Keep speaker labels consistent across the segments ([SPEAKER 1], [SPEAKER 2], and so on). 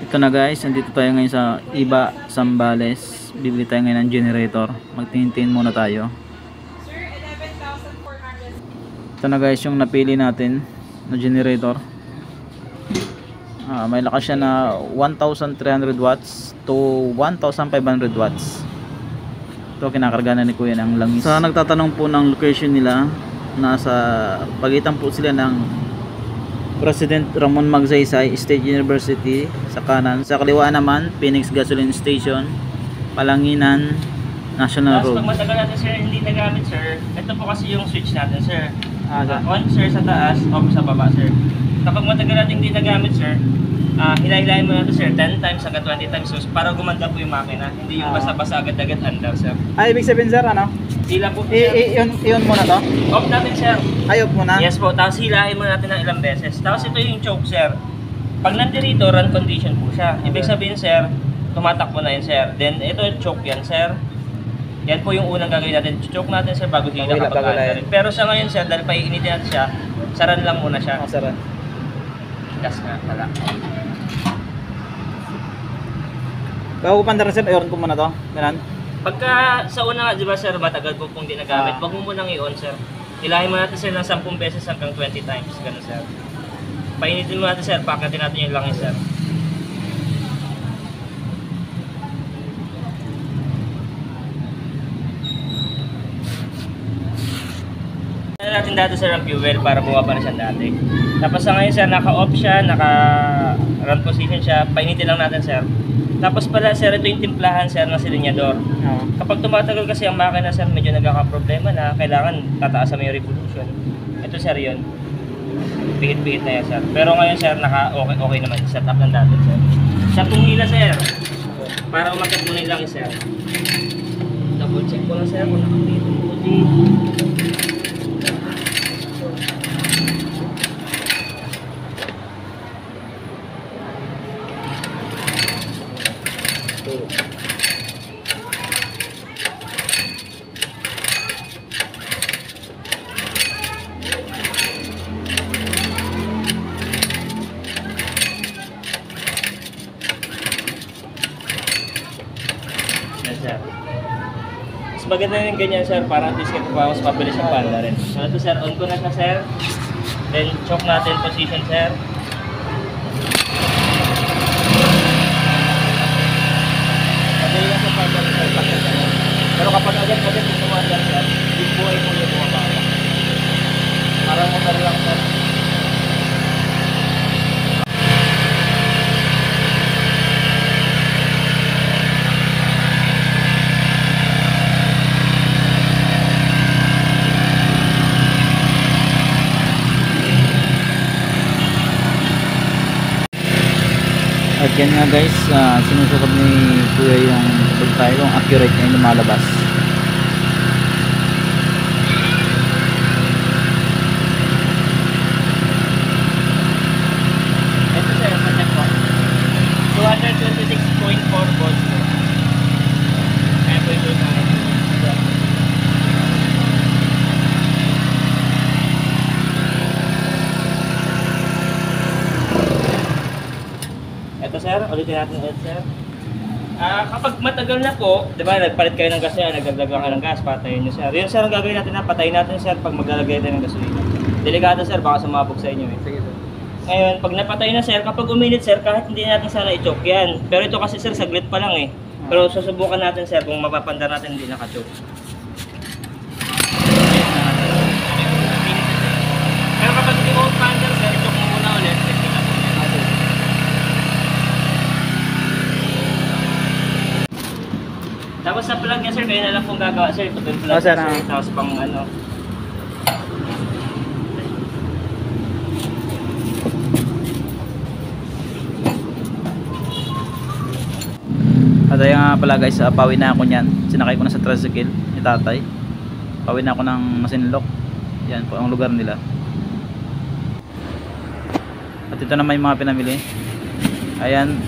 [SPEAKER 1] Ito na guys, nandito tayo ngayon sa Iba, Zambales. Bibili tayo ngayon ng generator. Magtingin-tingin muna tayo. Ito na guys yung napili natin na generator. May lakas siya na 1,300 watts to 1,500 watts. Ito kinakarga na ni Kuya ng langis. Sa nagtatanong po ng location nila, nasa pagitan po sila ng President Ramon Magsaysay State University sa kanan, sa kaliwa naman Phoenix Gasoline Station, Palanginan National Road.
[SPEAKER 2] Pag matagal natin sir hindi nagamit sir, ito po kasi yung switch natin sir. On sir sa taas, off sa baba sir. Kapag matagal natin hindi nagamit sir, hilahilahin mo natin sir 10 times hanggang 20 times so, para gumanda po yung makina, hindi yung basta-basta agad-agad andar sir.
[SPEAKER 1] Ibig sabihin sir ano?
[SPEAKER 2] Hila po sir.
[SPEAKER 1] I-on muna to?
[SPEAKER 2] Off natin sir.
[SPEAKER 1] Off muna?
[SPEAKER 2] Yes po, tapos hilahin mo natin ng ilang beses. Tapos ito yung choke sir. Pag nandirito, run condition po siya. Ibig sabihin sir, tumatakbo na yun sir. Then ito choke yan sir. Yan po yung unang gagawin natin. Choke natin sir bago hila kapag andar. Pero sa ngayon sir, dahil paiinitin natin siya, saran lang muna siya.
[SPEAKER 1] Saran.
[SPEAKER 2] Gas nga, tala.
[SPEAKER 1] Bago ko pandara sir, i-on ko muna to. Ganun.
[SPEAKER 2] Pagka sa una nga, di ba sir, matagal po kung di nagamit, wag mo munang i-on sir. Hilahin mo natin sir ng 10 beses hanggang 20 times. Ganun sir. Painitin mo natin sir, pakatin natin yung langis sir. Natin dati sir ang fuel para bumaba na siya dati. Tapos sa ngayon sir, naka-off siya, naka-run position siya, painitin lang natin sir. Tapos pala sir, ito yung timplahan sir ng silinyador. Kapag tumatagal kasi ang makina sir, medyo nagkaka-problema na kailangan tataasan mo yung revolution. Ito sir yun. Pihit-pihit na yan sir. Pero ngayon sir, naka-okay naman. Set up lang natin sir. Sa hila sir, para umakit muna yung langis sir. Double check ko lang sir kung nakapihit yung puti. Sir. Mas maganda yung ganyan sir, para at least mas mabilis yung panda rin. So ito sir, on ko na siya sir. Then choke natin position sir. Madali lang sa panda rin sir. Pero kapag agad-agad yung tumanda sir, yung buhay mo yung bumababa. Parang motor lang sir.
[SPEAKER 1] At yan nga guys, sinusukot ni Kuya yung tayo kung accurate na yung lumalabas.
[SPEAKER 2] Ito sir, check po. 226.4 volts po. Kaya po ito na. Ito sir, ulitin natin ulit sir. Kapag matagal na po, di ba, nagpalit kayo ng gas niya, nagdagdagan ka ng gas, patayin nyo sir. Yun sir, ang gagawin natin na, patayin natin sir pag maglalagay tayo ng gasolina. Delikado sir, baka sumabog sa inyo eh.
[SPEAKER 1] Sige sir.
[SPEAKER 2] Ngayon, pag napatay na sir, kapag uminit sir, kahit hindi natin sana i-choke yan. Pero ito kasi sir, saglit pa lang eh. Pero susubukan natin sir, kung mapapanda natin hindi naka-choke. Pero kapag hindi mo panda sir, i-choke mo muna ulit. Tapos sa plug niya sir, kayo na lang kung gagawa sir. Ito yung plug
[SPEAKER 1] sir,
[SPEAKER 2] sir, tapos pang ano.
[SPEAKER 1] At ayun nga pala guys, pawi na ako niyan. Sinakay ko na sa tricycle ni tatay. Pawi na ako ng Masinloc. Yan po ang lugar nila. At ito naman yung mga pinamili. Ayan.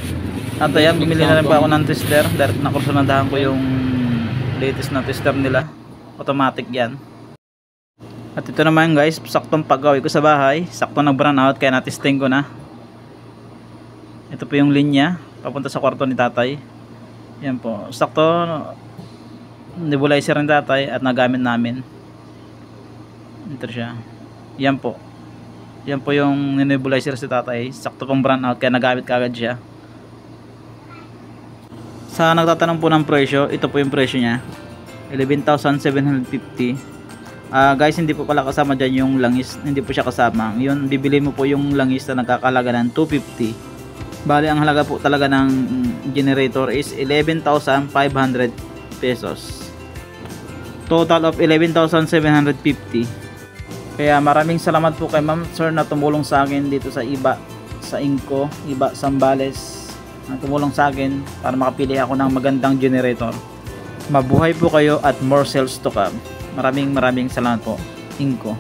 [SPEAKER 1] At ayan, bumili na rin pa ako ng tester. Direct na kursunadahan ko yung latest na tester nila. Automatic yan. At ito naman guys, saktong pag-gawi ko sa bahay. Saktong nag-brown out kaya na-testing ko na. Ito po yung linya papunta sa kwarto ni tatay. Yan po, sakto nebulizer ng tatay at nagamit namin. Ito siya. Yan po. Yan po yung nebulizer si tatay. Sakto pang brand out kaya nagamit kagad siya. Sa nagtatanong po ng presyo, ito po yung presyo niya. 11,750. Guys, hindi po pala kasama dyan yung langis. Hindi po siya kasama. Yun, bibili mo po yung langis na nagkakalaga ng 250. Bali, ang halaga po talaga ng generator is 11,500 pesos. Total of 11,750. Kaya maraming salamat po kay Ma'am Sir na tumulong sa akin dito sa Iba, sa Inco, Iba Zambales, na tumulong sa akin para makapili ako ng magandang generator. Mabuhay po kayo at more sales to come. Maraming salamat po, Inco.